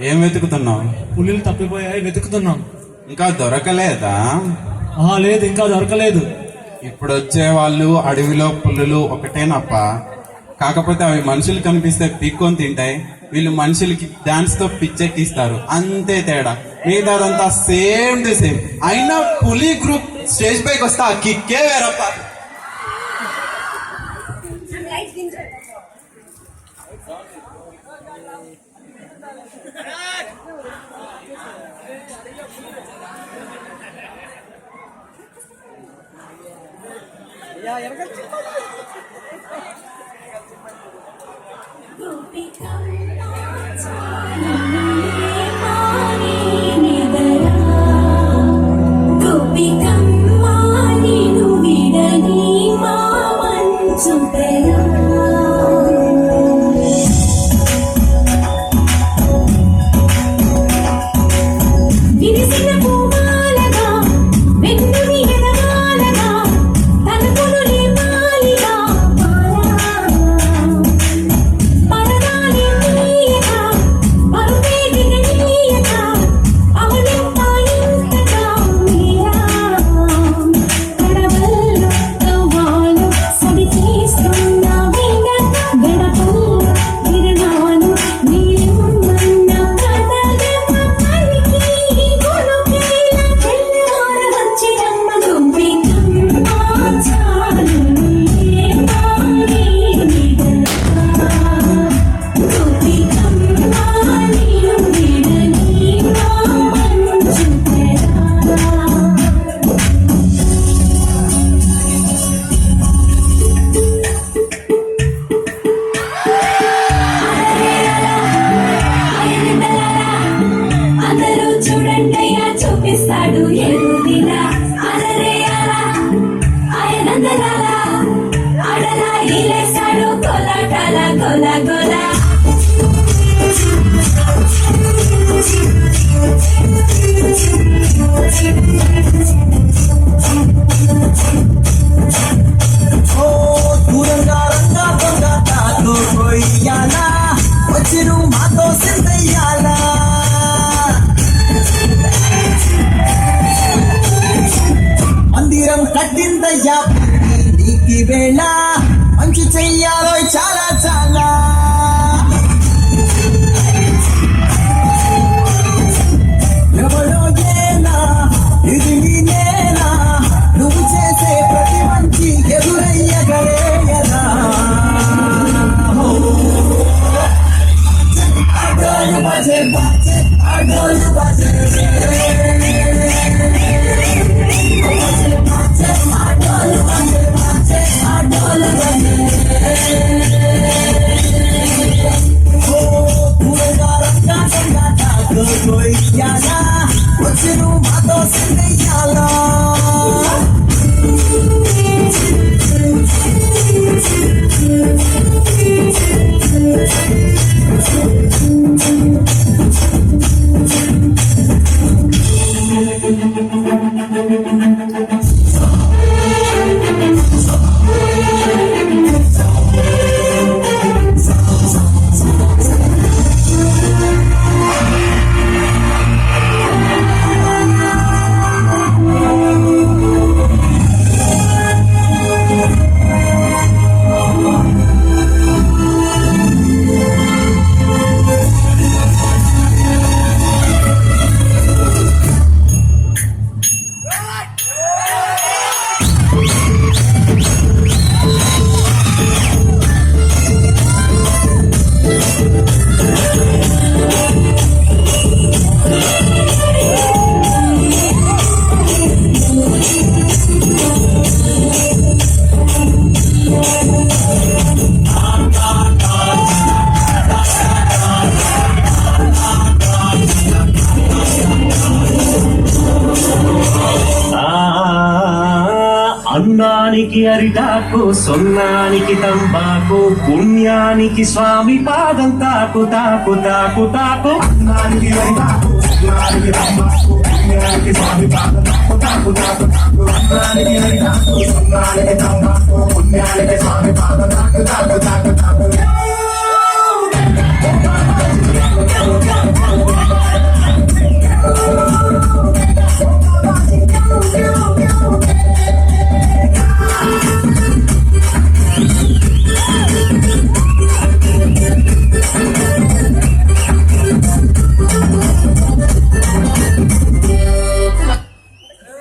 ఏం వెతుకుతున్నావు? పులిలు తప్పిపోయాయి, వెతుకుతున్నాం. ఇంకా దొరకలేదా? లేదు, ఇంకా దొరకలేదు. ఇప్పుడు వచ్చే వాళ్ళు అడవిలో పులులు ఒకటేనప్ప. కాకపోతే అవి మనుషులు కనిపిస్తే పీక్కొని తింటాయి, వీళ్ళు మనుషులకి డాన్స్ తో పిచ్చెక్కిస్తారు, అంతే తేడా. మిగతాదంతా సేమ్ టు సేమ్. అయినా పులి గ్రూప్ స్టేజ్ పైకి వస్తే ఆ కిక్కే వేరప్ప. మందిరం కట్టిందయ్యా నీకి వేళ, మంచి చెయ్యాలో చాలా చాలా. ఎవడో ఏనా ఇది నేనా, నువ్వు చేసే ప్రతి మంచి ఎదురయ్యగలేయరా. అడోలు బజే బజే, అడోలు బజే వచ్చి నువ్వు మాతో సిందెయ్యాలా. అన్నానికి అరిటాకు, సొన్నానికి తంబాకు, పుణ్యానికి స్వామి పాదం తాకు తాకు తాకు తాకు. అన్నానికి అరిటాకు, సొన్నానికి తంబాకు, పుణ్యానికి స్వామి పాదం తాకు తాకు తాకు తాకు. అన్నానికి అరిటాకు, సొన్నానికి తంబాకు, పుణ్యానికి స్వామి పాదం తాకు తాకు తాకు తాకు.